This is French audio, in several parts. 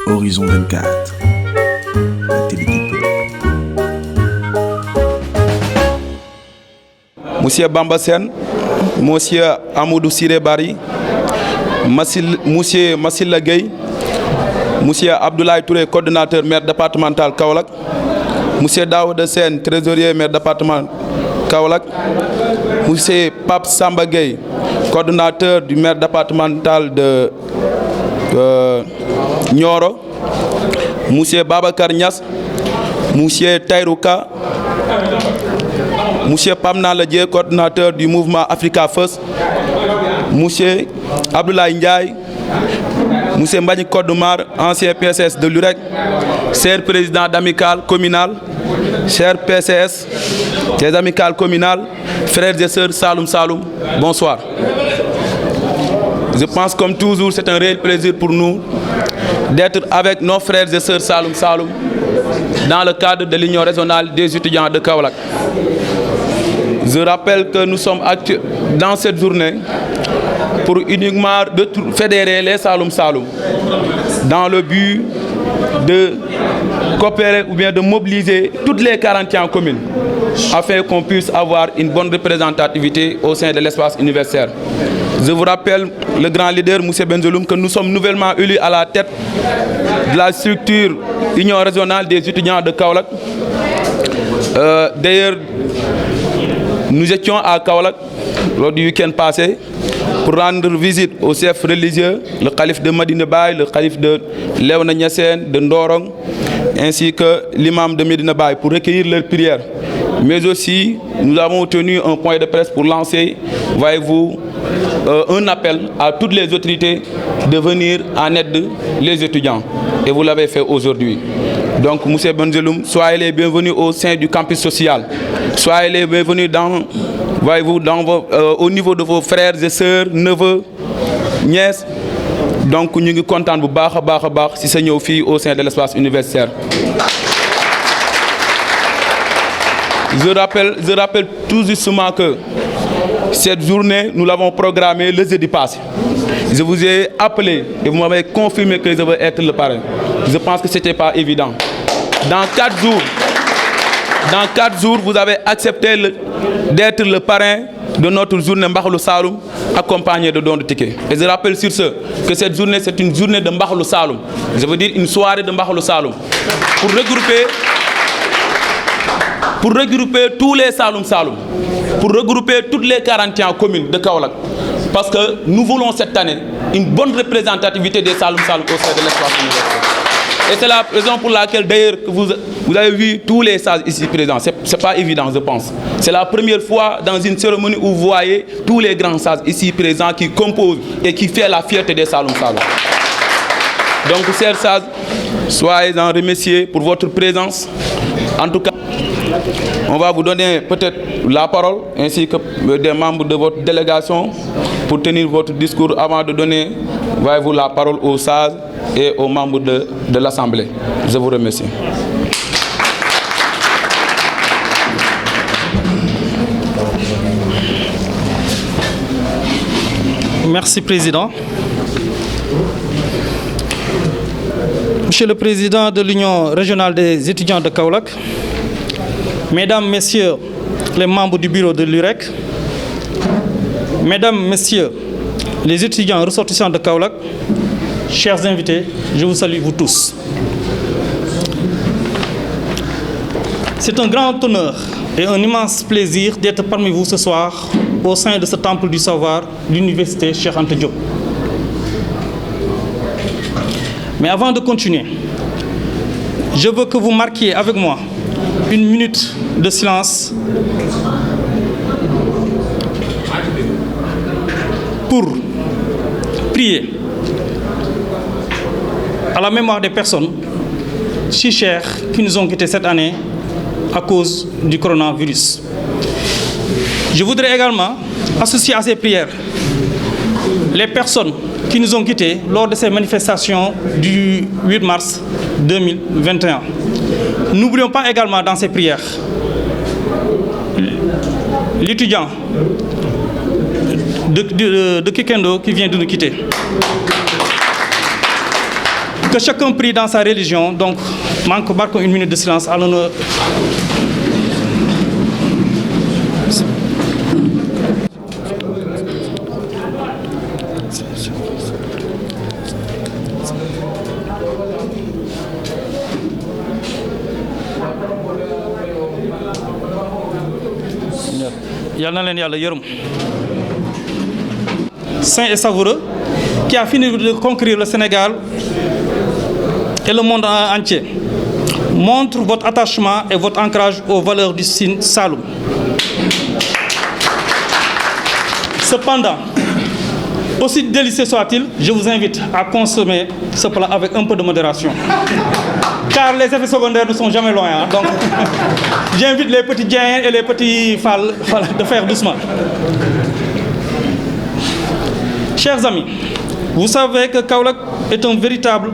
Horizon 24, la télé du peuple. Monsieur Bamba Sen, Monsieur Amadou Siré Bari, Monsieur Massila Gueye, Monsieur Abdoulaye Touré, coordonnateur maire départemental Kaolack, Monsieur Daouda Sen, trésorier maire départemental Kaolack, Monsieur Pape Samba Gueye, coordonnateur du maire départemental de Nioro, Monsieur Babacar Niass, Monsieur Tairouka, Monsieur Pamna Ledje, coordonnateur du mouvement Africa First, Monsieur Abdoulaye Ndiaye, Monsieur Mbagni Kodoumar, ancien PSS de l'UREC, cher président d'amicale communale, cher PCS, des amicales communales, frères et sœurs Saloum Saloum, bonsoir. Je pense comme toujours c'est un réel plaisir pour nous d'être avec nos frères et sœurs Saloum Saloum dans le cadre de l'Union régionale des étudiants de Kaolack. Je rappelle que nous sommes dans cette journée pour uniquement de fédérer les Saloum Saloum dans le but de coopérer ou bien de mobiliser toutes les 41 communes afin qu'on puisse avoir une bonne représentativité au sein de l'espace universitaire. Je vous rappelle, le grand leader Moussé Benzeloum, que nous sommes nouvellement élus à la tête de la structure Union régionale des étudiants de Kaolack. D'ailleurs, nous étions à Kaolack lors du week-end passé pour rendre visite aux chefs religieux, le calife de Medina Baye, le calife de Léona Niassène, de Ndorong, ainsi que l'imam de Medina Baye pour recueillir leurs prières. Mais aussi, nous avons tenu un point de presse pour lancer, voyez-vous, un appel à toutes les autorités de venir en aide les étudiants. Et vous l'avez fait aujourd'hui. Donc, M. Benzeloum, soyez les bienvenus au sein du campus social. Soyez les bienvenus voyez-vous, au niveau de vos frères et sœurs, neveux, nièces. Donc, nous sommes contents de vous si c'est nos filles au sein de l'espace universitaire. Je rappelle tout justement que cette journée, nous l'avons programmée le jeudi passé. Je vous ai appelé et vous m'avez confirmé que je vais être le parrain. Je pense que ce n'était pas évident. Dans 4 jours, vous avez accepté d'être le parrain de notre journée Mbakhlu Saloum, accompagné de dons de tickets. Et je rappelle sur ce que cette journée, c'est une journée de Mbakhlu Saloum. Je veux dire une soirée de Mbakhlu Saloum. Pour regrouper tous les Saloum Saloum, pour regrouper toutes les 41 communes de Kaolack. Parce que nous voulons cette année une bonne représentativité des Saloum Saloum au sein de l'espace universitaire. Et c'est la raison pour laquelle d'ailleurs vous avez vu tous les sages ici présents. Ce n'est pas évident, je pense. C'est la première fois dans une cérémonie où vous voyez tous les grands sages ici présents qui composent et qui font la fierté des Saloum Saloum. Donc, chers sages, soyez-en remerciés pour votre présence. En tout cas, on va vous donner peut-être la parole ainsi que des membres de votre délégation pour tenir votre discours avant de donner, voyez-vous, la parole aux sages et aux membres de l'Assemblée. Je vous remercie. Merci, Président. Monsieur le Président de l'Union régionale des étudiants de Kaolack, Mesdames, Messieurs les membres du bureau de l'UREC, Mesdames, Messieurs les étudiants ressortissants de Kaolack, chers invités, je vous salue vous tous. C'est un grand honneur et un immense plaisir d'être parmi vous ce soir au sein de ce temple du savoir, l'université Cheikh Anta Diop. Mais avant de continuer, je veux que vous marquiez avec moi une minute de silence pour prier à la mémoire des personnes si chères qui nous ont quittés cette année à cause du coronavirus. Je voudrais également associer à ces prières les personnes qui nous ont quittés lors de ces manifestations du 8 mars 2021. N'oublions pas également dans ces prières l'étudiant de Kikendo qui vient de nous quitter. Que chacun prie dans sa religion. Donc, marquons une minute de silence à l'honneur. Saint et savoureux, qui a fini de conquérir le Sénégal et le monde entier, montre votre attachement et votre ancrage aux valeurs du Sine Saloum. Cependant, aussi délicieux soit-il, je vous invite à consommer ce plat avec un peu de modération. Car les effets secondaires ne sont jamais loin. Donc, j'invite les petits Diens et les petits Fall de faire doucement. Chers amis, vous savez que Kaolack est un véritable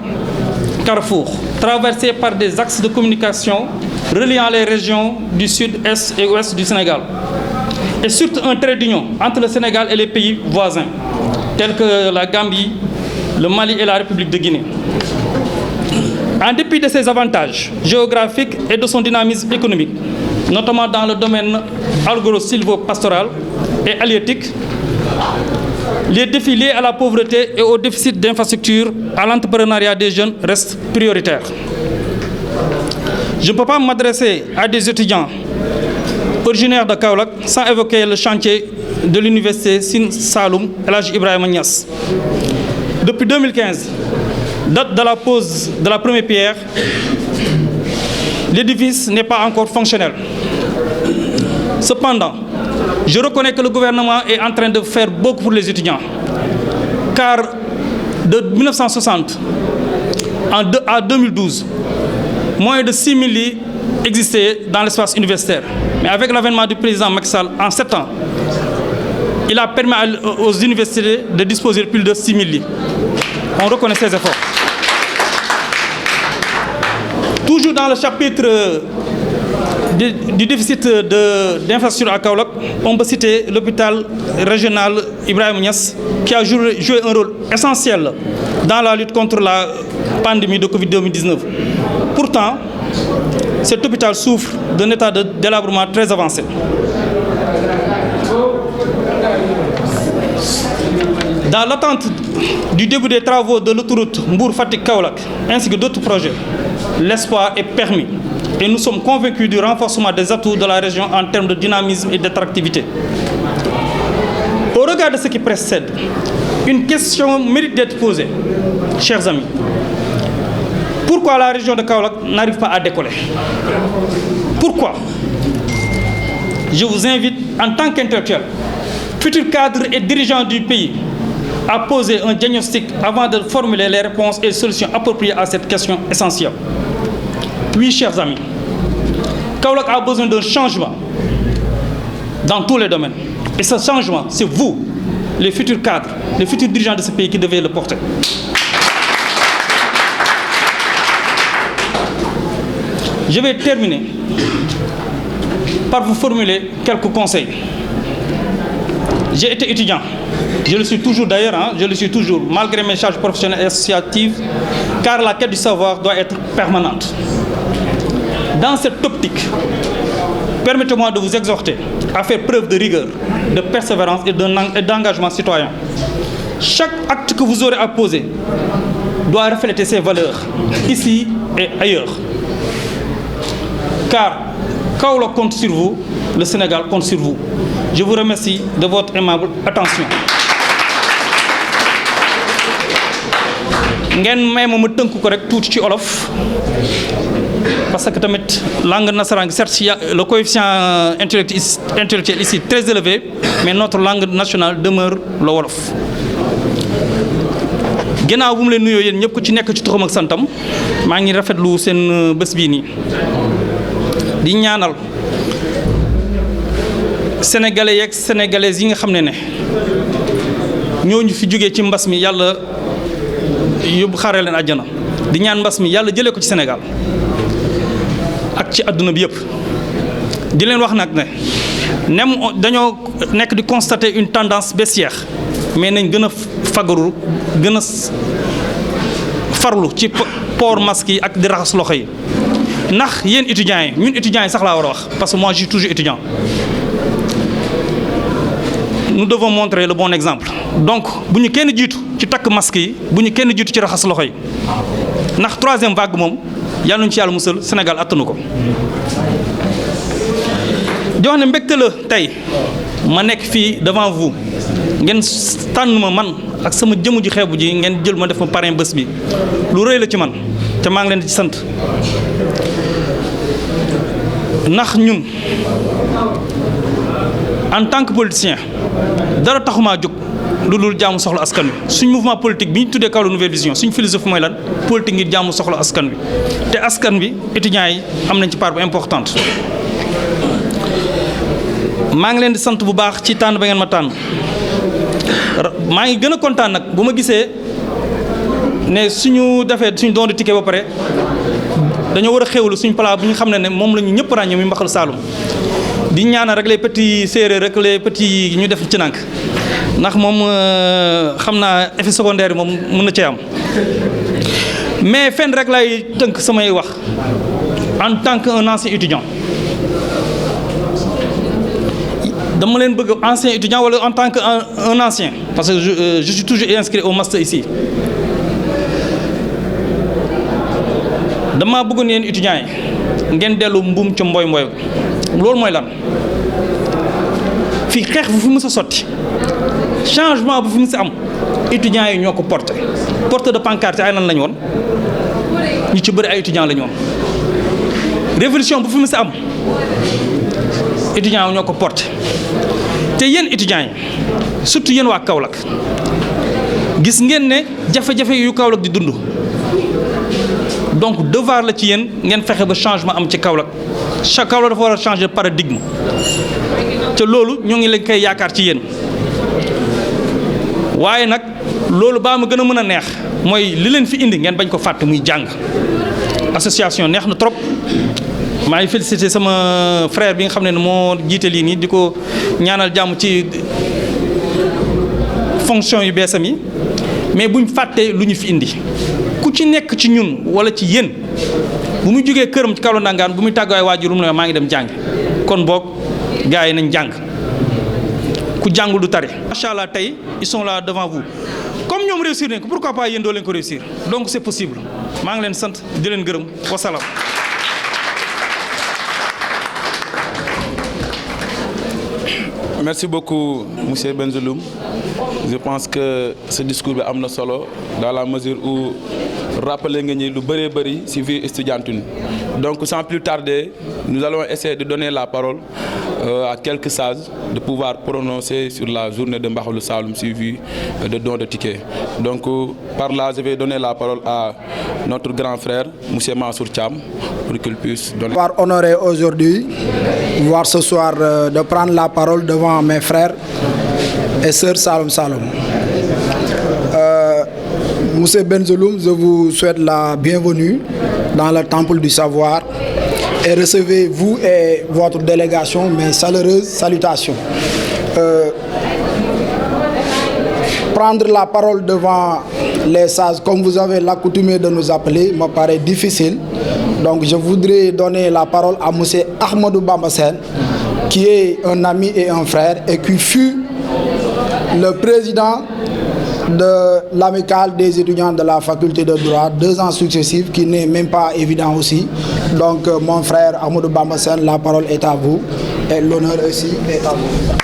carrefour, traversé par des axes de communication reliant les régions du sud, est et ouest du Sénégal. Et surtout un trait d'union entre le Sénégal et les pays voisins, tels que la Gambie, le Mali et la République de Guinée. En dépit de ses avantages géographiques et de son dynamisme économique, notamment dans le domaine agro-silvo-pastoral et halieutique, les défis liés à la pauvreté et au déficit d'infrastructures à l'entrepreneuriat des jeunes restent prioritaires. Je ne peux pas m'adresser à des étudiants originaires de Kaolack sans évoquer le chantier de l'université Sine Saloum El Hadji Ibrahima Niass. Depuis 2015, date de la pose de la première pierre, l'édifice n'est pas encore fonctionnel. Cependant, je reconnais que le gouvernement est en train de faire beaucoup pour les étudiants. Car de 1960 à 2012, moins de 6 000 lits existaient dans l'espace universitaire. Mais avec l'avènement du président Macky Sall en 7 ans, il a permis aux universités de disposer de plus de 6 000 lits. On reconnaît ces efforts. Toujours dans le chapitre du déficit d'infrastructures à Kaolack, on peut citer l'hôpital régional Ibrahima Niass, qui a joué un rôle essentiel dans la lutte contre la pandémie de Covid-19. Pourtant, cet hôpital souffre d'un état de délabrement très avancé. Dans l'attente du début des travaux de l'autoroute Mbour-Fatick-Kaolack, ainsi que d'autres projets, l'espoir est permis. Et nous sommes convaincus du renforcement des atouts de la région en termes de dynamisme et d'attractivité. Au regard de ce qui précède, une question mérite d'être posée, chers amis. Pourquoi la région de Kaolack n'arrive pas à décoller? Pourquoi? Je vous invite, en tant qu'intellectuel, futur cadre et dirigeant du pays, à poser un diagnostic avant de formuler les réponses et solutions appropriées à cette question essentielle. Oui, chers amis, Kaolack a besoin d'un changement dans tous les domaines. Et ce changement, c'est vous, les futurs cadres, les futurs dirigeants de ce pays qui devez le porter. Je vais terminer par vous formuler quelques conseils. J'ai été étudiant, je le suis toujours d'ailleurs, je le suis toujours, malgré mes charges professionnelles et associatives, car la quête du savoir doit être permanente. Dans cette optique, permettez-moi de vous exhorter à faire preuve de rigueur, de persévérance et d'engagement citoyen. Chaque acte que vous aurez à poser doit refléter ces valeurs, ici et ailleurs. Car Kaolack compte sur vous, le Sénégal compte sur vous. Je vous remercie de votre aimable attention. ngeen may ma tënk ko rek tuuti ci olof parce que tamit langue nasaraan gi certes le coefficient intellectuel ici très élevé, mais notre langue nationale demeure le wolof. Ginnaaw bu mu leen nuyoo yéen ñëpp ku ci nekk ci turam ak santam maa ngi rafetlu seen bés bii nii di ñaanal sénégalais yeeg sénégalaises yi nga xam ne ñooñu fi jógee ci mbas mi yàlla yóbbu xaaree leen àjjana di ñaan mbas mi yàlla jëlee ko ci Sénégal ak ci àdduna bi yëpp di leen wax nag ne nem dañoo nekk di constater une tendance baissière mais nañ gën a fagaru gën a farlu ci port masque yi ak di raxas loxo yi ndax yéen étudiants yi ñun étudiants yi sax laa war a wax parce que moi je suis toujours étudiant. Nous devons montrer le bon exemple donc bu ñu kenn jiitu ci takk masque yi bu ñu kenn jiitu ci raxas loxo yi ndax troisième vague moom yàlla nañu ci yàlla musal Sénégal attanu ko. di wax ne mbégte la tey ma nekk fii devant vous ngeen tànn ma man ak sama jëmu ji xeebu ji ngeen jël ma def ma parrain bés bi lu rëy la ci man te maa ngi leen di ci sant ndax ñun en tant que politicien dara taxumaa jóg lu dul jaamu soxla askan wi suñ mouvement politique bi ñu tuddee Kaolack Nouvelle Vision suñ philosophie mooy lan politique ngir jaamu soxla askan wi te askan wi étudiants yi am nañ ci part bu importante. maa ngi leen di sant bu baax ci tànn ba ngeen ma tànn maa ngi gën a kontaan nag bu ma gisee ne suñu defee suñu don de ticket ba pare dañoo war a xewlu suñu plat bu ñu xam ne moom la ñu ñëpp ràññee muy mbaxal Saloum di ñaanal rek les petits séeréer rek les petits ñu def ci nànk ndax moom xam naa effet secondaire yi moom mën na cee am mais fenn rek lay tënk samay wax en tant qu'un ancien étudiant. dama leen bëgg ancien étudiant wala en tant que un ancien parce que je suis toujours inscrit au master ici dama bëggoon yéen étudiants yi ngeen dellu mbuum ca mboy mboy loolu mooy lan fii xeex bu fi mës a sotti changement bu fi mës a am étudiants yi ñoo ko porte de pancarte ay lan lañu woon ñu ci bëri ay étudiants lañu woon révolution bu fi mës a am étudiants yi ñoo ko porté te yéen étudiants yi surtout yéen waa Kaolack gis ngeen ne jafe-jafe yu Kaolack di dund donc devoir la ci yéen ngeen fexe ba changement am ci Kaolack Kaolack dafa war a changer paradigme te loolu ñoo ngi leen koy yaakaar ci yéen waaye nag loolu baa ma gën a mën a neex mooy li leen fi indi ngeen bañ ko fàtte muy jàng association neex na trop. maa ngi félicité sama frère bi nga xam ne moo jiite lii nii di ko ñaanal jàmm ci fonction yu beesam yi mais buñ fàttee lu ñu fi indi ku ci nekk ci ñun wala ci yéen bu muy jógee këram ci Kaolack Ndangaan bu muy tàggoo ay waajurum ne maa ngi dem jàng kon boog gars yi nañ jàng ku jàngul du tare. macha allah tey ils sont là devant vous comme ñoom réussir nañ ko pourquoi pas yéen doo leen ko réussir donc c'est possible maa ngi leen sant di leen gërëm wasalaam. Merci beaucoup monsieur Bengelloune. Je pense que ce discours est am solo dans la mesure où rappeler nga ñi lu bëree bëri ci vie étudiantine. Donc sans plus tarder, nous allons essayer de donner la parole à quelques sages de pouvoir prononcer sur la journée de Mbaxalu Saloum suivi de don de tickets. Donc par là, je vais donner la parole à notre grand frère monsieur Mansour Thiam pour qu'il puisse donner. Pouvoir honorer aujourd'hui, voir ce soir de prendre la parole devant mes frères et sœurs Saloum Saloum. Monsieur Bengelloune, je vous souhaite la bienvenue dans le temple du savoir et recevez vous et votre délégation mes chaleureuses salutations. Prendre la parole devant les sages, comme vous avez l'accoutumé de nous appeler, me paraît difficile. Donc je voudrais donner la parole à monsieur Ahmadou Bamba Sène, qui est un ami et un frère et qui fut le président de l'amicale des étudiants de la faculté de droit 2 ans successifs, qui n'est même pas évident aussi. Donc mon frère Ahmadou Bamba Sène, la parole est à vous et l'honneur aussi est à vous.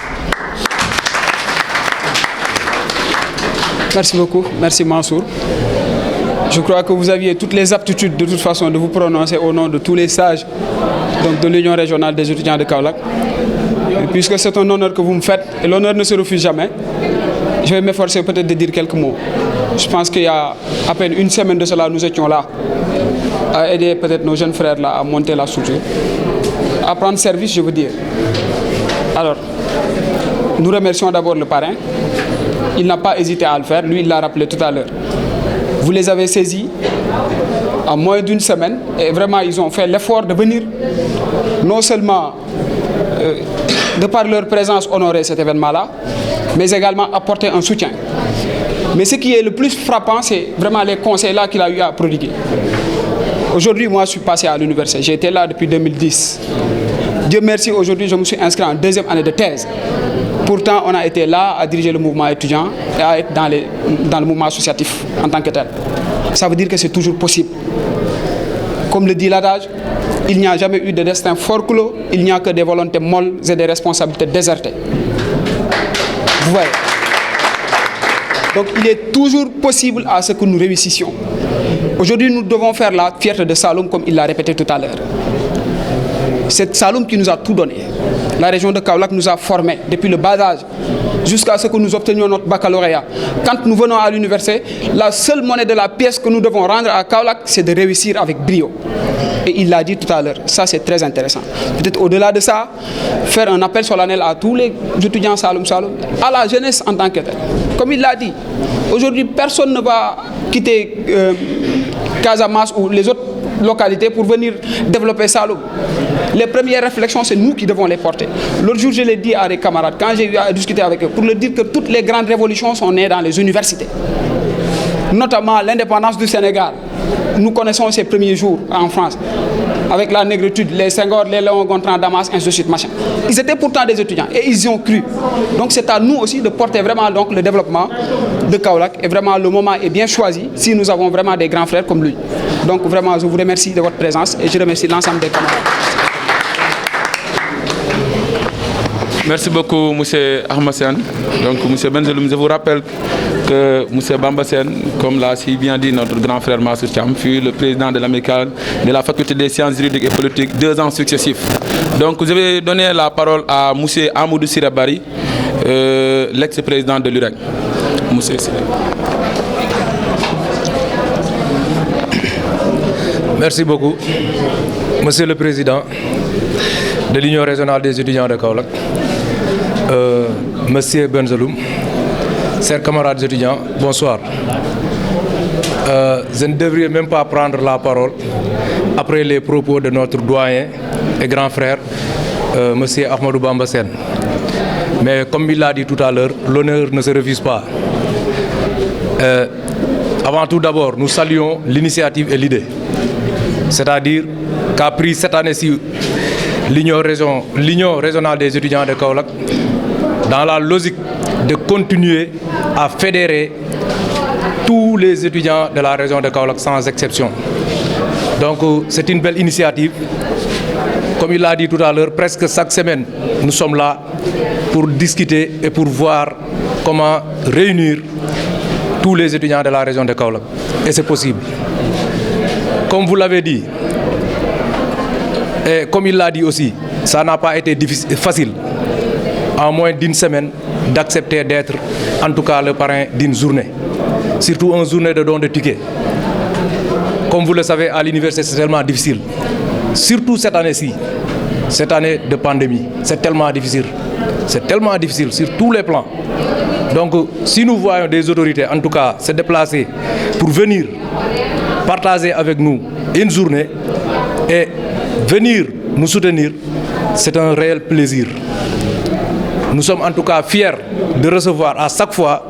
Merci beaucoup, merci Mansour. Je crois que vous aviez toutes les aptitudes de toute façon de vous prononcer au nom de tous les sages donc de l'Union régionale des étudiants de Kaolack. Et puisque c'est un honneur que vous me faites, et l'honneur ne se refuse jamais, je vais m'efforcer peut-être de dire quelques mots. Je pense qu'il y a à peine une semaine de cela, nous étions là à aider peut-être nos jeunes frères là à monter la structure, à prendre service, je veux dire. Alors, nous remercions d'abord le parrain. Il n'a pas hésité à le faire, lui il l'a rappelé tout à l'heure. Vous les avez saisis en moins d'une semaine et vraiment ils ont fait l'effort de venir non seulement de par leur présence honorer cet événement-là, mais également apporter un soutien. Mais ce qui est le plus frappant, c'est vraiment les conseils-là qu'il a eu à prodiguer. Aujourd'hui, moi, je suis passé à l'université. J'ai été là depuis 2010. Dieu merci, aujourd'hui, je me suis inscrit en deuxième année de thèse. Pourtant, on a été là à diriger le mouvement étudiant et à être dans le mouvement associatif en tant que tel. Ça veut dire que c'est toujours possible. Comme le dit l'adage, il n'y a jamais eu de destin forclos, il n'y a que des volontés molles et des responsabilités désertées. Vous voyez. Donc il est toujours possible à ce que nous réussissions. Aujourd'hui, nous devons faire la fierté de Saloum, comme il l'a répété tout à l'heure. C'est Saloum qui nous a tout donné. La région de Kaolack nous a formés depuis le bas âge jusqu'à ce que nous obtenions notre baccalauréat. Quand nous venons à l'université, la seule monnaie de la pièce que nous devons rendre à Kaolack, c'est de réussir avec brio. Et il l'a dit tout à l'heure, ça c'est très intéressant. Peut-être au-delà de ça, faire un appel solennel à tous les étudiants Saloum, à la jeunesse en tant que telle. Comme il l'a dit, aujourd'hui personne ne va quitter Casamance ou les autres localités pour venir développer Saloum. Les premières réflexions, c'est nous qui devons les porter. L'autre jour, je l'ai dit à des camarades, quand j'ai eu à discuter avec eux, pour leur dire que toutes les grandes révolutions sont nées dans les universités. Notamment l'indépendance du Sénégal. Nous connaissons ces premiers jours en France, avec la négritude, les Senghor, les Léon Gontran, Damas, ainsi de suite, machin. Ils étaient pourtant des étudiants et ils y ont cru. Donc c'est à nous aussi de porter vraiment donc, le développement de Kaolack. Et vraiment, le moment est bien choisi si nous avons vraiment des grands frères comme lui. Donc vraiment, je vous remercie de votre présence et je remercie l'ensemble des camarades. Merci beaucoup, M. Ahmed Sen. Donc, M. Benzeloum, je vous rappelle que M. Bamba Sen, comme l'a si bien dit notre grand frère Massour Thiam, fut le président de l'amicale de la faculté des sciences juridiques et politiques 2 ans successifs. Donc, je vais donner la parole à M. Amadou Sirabari, l'ex-président de l'UREC. M. Sirabari. Merci beaucoup, Monsieur le Président de l'Union régionale des étudiants de Kaolack, Monsieur Benzeloum, chers camarades étudiants, bonsoir. Je ne devrais même pas prendre la parole après les propos de notre doyen et grand frère, Monsieur Ahmadou Bamba Sen. Mais comme il l'a dit tout à l'heure, l'honneur ne se refuse pas. Avant tout d'abord, nous saluons l'initiative et l'idée. C'est-à-dire qu'a pris cette année-ci l'Union régionale des étudiants de Kaolack dans la logique de continuer à fédérer tous les étudiants de la région de Kaolack sans exception. Donc c'est une belle initiative. Comme il l'a dit tout à l'heure, presque chaque semaine, nous sommes là pour discuter et pour voir comment réunir tous les étudiants de la région de Kaolack. Et c'est possible. Comme vous l'avez dit, et comme il l'a dit aussi, ça n'a pas été facile, en moins d'une semaine, d'accepter d'être, en tout cas, le parrain d'une journée. Surtout une journée de don de tickets. Comme vous le savez, à l'université, c'est tellement difficile. Surtout cette année-ci, cette année de pandémie. C'est tellement difficile. C'est tellement difficile sur tous les plans. Donc, si nous voyons des autorités, en tout cas, se déplacer pour venir partager avec nous une journée et venir nous soutenir, c'est un réel plaisir. Nous sommes en tout cas fiers de recevoir à chaque fois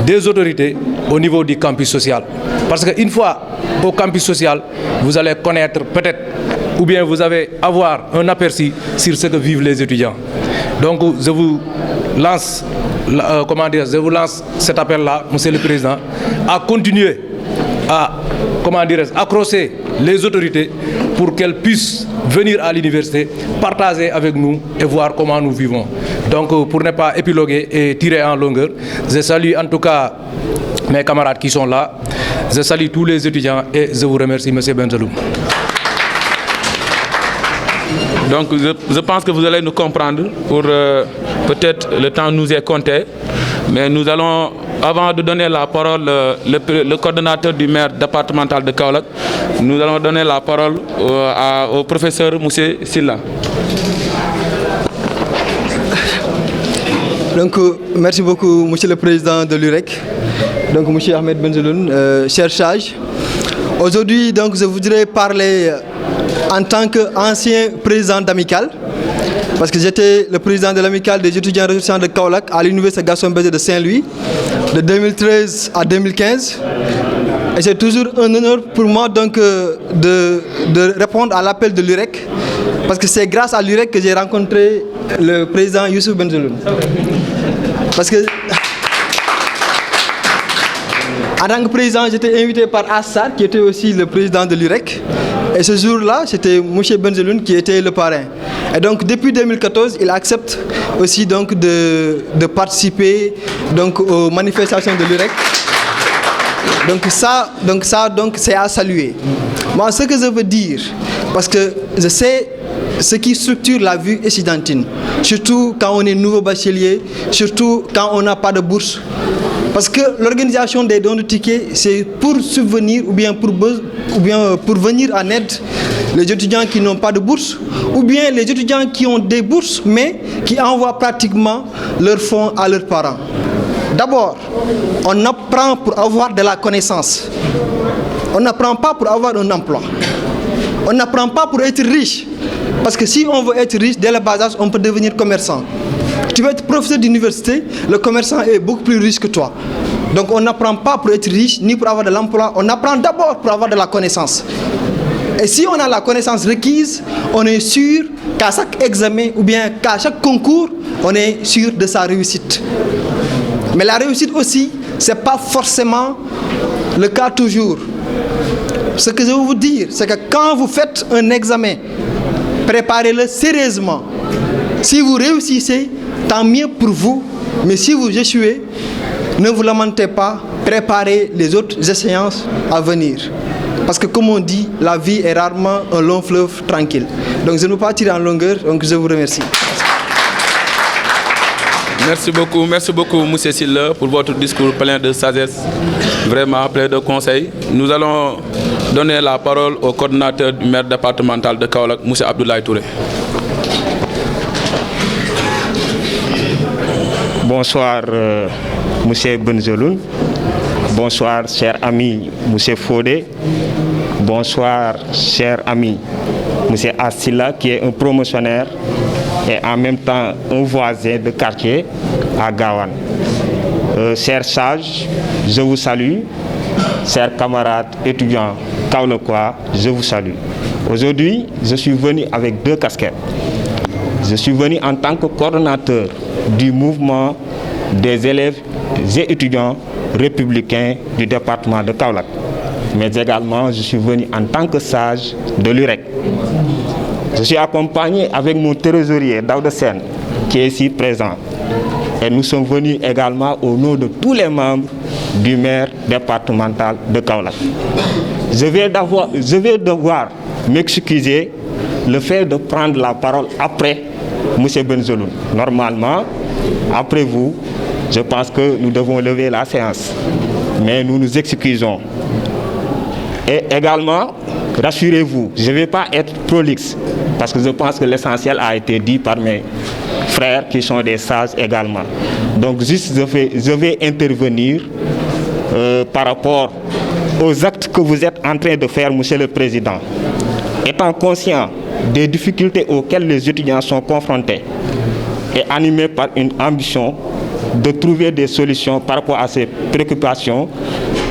des autorités au niveau du campus social. Parce qu'une fois au campus social, vous allez connaître peut-être, ou bien vous allez avoir un aperçu sur ce que vivent les étudiants. Donc je vous lance, je vous lance cet appel-là, Monsieur le Président, à continuer à accrocher les autorités pour qu'elles puissent venir à l'université, partager avec nous et voir comment nous vivons. Donc pour ne pas épiloguer et tirer en longueur, je salue en tout cas mes camarades qui sont là, je salue tous les étudiants et je vous remercie, M. Benzeloum. Donc je pense que vous allez nous comprendre pour peut-être le temps nous est compté, mais nous allons, avant de donner la parole le coordonnateur du maire départemental de Kaolack, nous allons donner la parole au professeur Moussé Silla. Donc merci beaucoup Monsieur le Président de l'UREC, donc Monsieur Ahmed Benzeloum, cher sage. Aujourd'hui donc je voudrais parler en tant qu'ancien président d'amicale, parce que j'étais le président de l'amicale des étudiants ressortissants de Kaolack à l'université Gaston Berger de Saint-Louis. de 2013 à 2015. Et c'est toujours un honneur pour moi donc, de répondre à l'appel de l'UREC, parce que c'est grâce à l'UREC que j'ai rencontré le président Youssouf Bengelloune. Parce que en tant que président, j'étais invité par Assad, qui était aussi le président de l'UREC. Et ce jour-là, c'était M. Bengelloune qui était le parrain. Et donc, depuis 2014, il accepte aussi donc, de participer donc, aux manifestations de l'UREC. Donc, c'est à saluer. Moi, ce que je veux dire, parce que je sais ce qui structure la vie estudiantine, surtout quand on est nouveau bachelier, surtout quand on n'a pas de bourse. Parce que l'organisation des dons de tickets, c'est pour subvenir ou bien pour venir en aide les étudiants qui n'ont pas de bourse, ou bien les étudiants qui ont des bourses, mais qui envoient pratiquement leurs fonds à leurs parents. D'abord, on apprend pour avoir de la connaissance. On n'apprend pas pour avoir un emploi. On n'apprend pas pour être riche. Parce que si on veut être riche, dès le bas âge, on peut devenir commerçant. Tu veux être professeur d'université, le commerçant est beaucoup plus riche que toi. Donc on n'apprend pas pour être riche, ni pour avoir de l'emploi. On apprend d'abord pour avoir de la connaissance. Et si on a la connaissance requise, on est sûr qu'à chaque examen ou bien qu'à chaque concours, on est sûr de sa réussite. Mais la réussite aussi, ce n'est pas forcément le cas toujours. Ce que je veux vous dire, c'est que quand vous faites un examen, préparez-le sérieusement. Si vous réussissez, tant mieux pour vous. Mais si vous échouez, ne vous lamentez pas, préparez les autres échéances à venir. Parce que comme on dit, la vie est rarement un long fleuve tranquille. Donc je ne veux pas tirer en longueur, donc je vous remercie. Merci beaucoup, M. Silla, pour votre discours plein de sagesse, vraiment plein de conseils. Nous allons donner la parole au coordinateur du maire départemental de Kaolack, M. Abdoulaye Touré. Bonsoir, M. Bengelloune. Bonsoir, cher ami, M. Fodé. Bonsoir, cher ami, M. Assila, qui est un promotionnaire et en même temps un voisin de quartier à Gawane. Chers sages, je vous salue. Chers camarades étudiants kaolackois, je vous salue. Aujourd'hui, je suis venu avec deux casquettes. Je suis venu en tant que coordonnateur du mouvement des élèves et étudiants républicains du département de Kaolack. Mais également, je suis venu en tant que sage de l'UREC. Je suis accompagné avec mon trésorier Daouda Sen, qui est ici présent. Et nous sommes venus également au nom de tous les membres du maire départemental de Kaolack. Je vais devoir m'excuser le fait de prendre la parole après M. Bengelloune. Normalement, après vous, je pense que nous devons lever la séance. Mais nous nous excusons. Et également, rassurez-vous, je ne vais pas être prolixe, parce que je pense que l'essentiel a été dit par mes frères qui sont des sages également. Donc juste, je vais intervenir par rapport aux actes que vous êtes en train de faire, Monsieur le Président. Étant conscient des difficultés auxquelles les étudiants sont confrontés et animés par une ambition de trouver des solutions par rapport à ces préoccupations,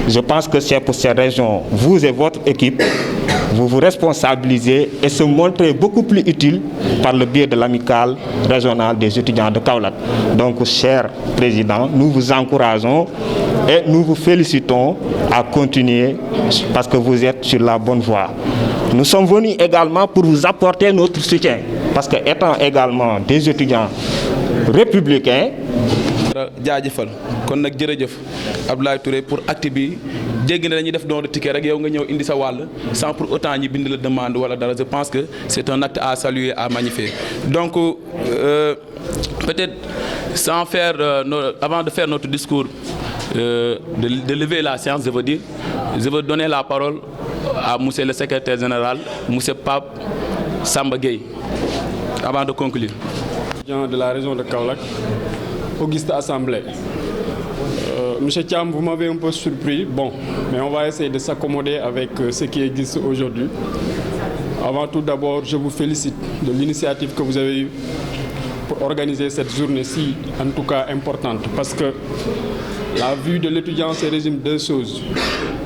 je pense que c'est pour ces raisons, vous et votre équipe, vous vous responsabilisez et se montrez beaucoup plus utile par le biais de l'amicale régionale des étudiants de Kaolack. Donc, cher Président, nous vous encourageons et nous vous félicitons à continuer parce que vous êtes sur la bonne voie. Nous sommes venus également pour vous apporter notre soutien parce que étant également des étudiants républicains, jaajëfal kon nag jërëjëf Abdoulaye Touré pour acte bi jéggi na dañuy def don de ticket rek yow nga ñëw indi sa wàll sans pour autant ñi bind la demande wala dara. Je pense que c'est un acte à saluer, à magnifier. Donc peut-être sans faire avant de faire notre discours de lever la séance, je veux donner la parole à monsieur le secrétaire général, monsieur Pape Samba Gueye, avant de conclure. De la région de Kaolack, Auguste Assemblée. Monsieur Thiam, vous m'avez un peu surpris. Bon, mais on va essayer de s'accommoder avec ce qui existe aujourd'hui. Avant tout d'abord, je vous félicite de l'initiative que vous avez eue pour organiser cette journée si, en tout cas, importante. Parce que La vue de l'étudiant se résume deux choses,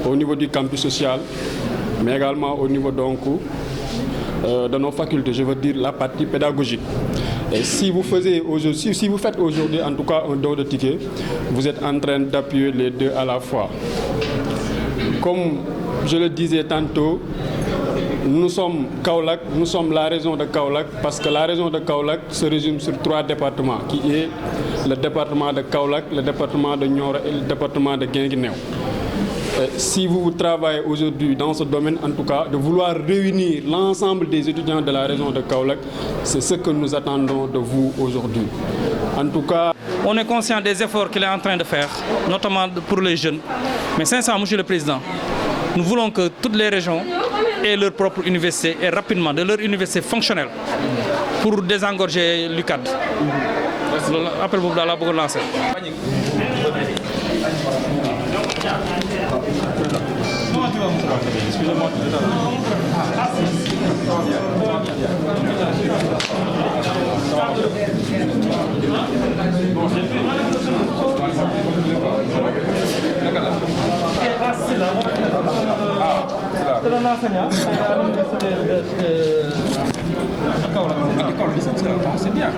au niveau du campus social, mais également au niveau donc de nos facultés, je veux dire la partie pédagogique. Et si vous faites aujourd'hui en tout cas un don de tickets, vous êtes en train d'appuyer les deux à la fois. Comme je le disais tantôt, nous sommes Kaolack, nous sommes la région de Kaolack parce que la région de Kaolack se résume sur 3 départements qui est le département de Kaolack, le département de Nioro et le département de Guinguinéo. Si vous travaillez aujourd'hui dans ce domaine, en tout cas, de vouloir réunir l'ensemble des étudiants de la région de Kaolack, c'est ce que nous attendons de vous aujourd'hui. En tout cas, on est conscient des efforts qu'il est en train de faire, notamment pour les jeunes. Mais sincèrement, Monsieur le Président, nous voulons que toutes les régions aient leur propre université et rapidement de leur université fonctionnelle pour désengorger l'UCAD. Appel vous la pour lancer. C'est bien.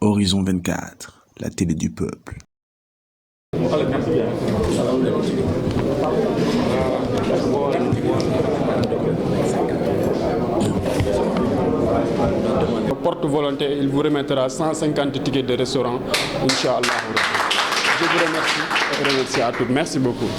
Horizon 24, la télé du peuple. Porte-volonté, il vous remettra 150 tickets de restaurant, Inch'Allah. Je vous remercie et remercie à tous. Merci beaucoup.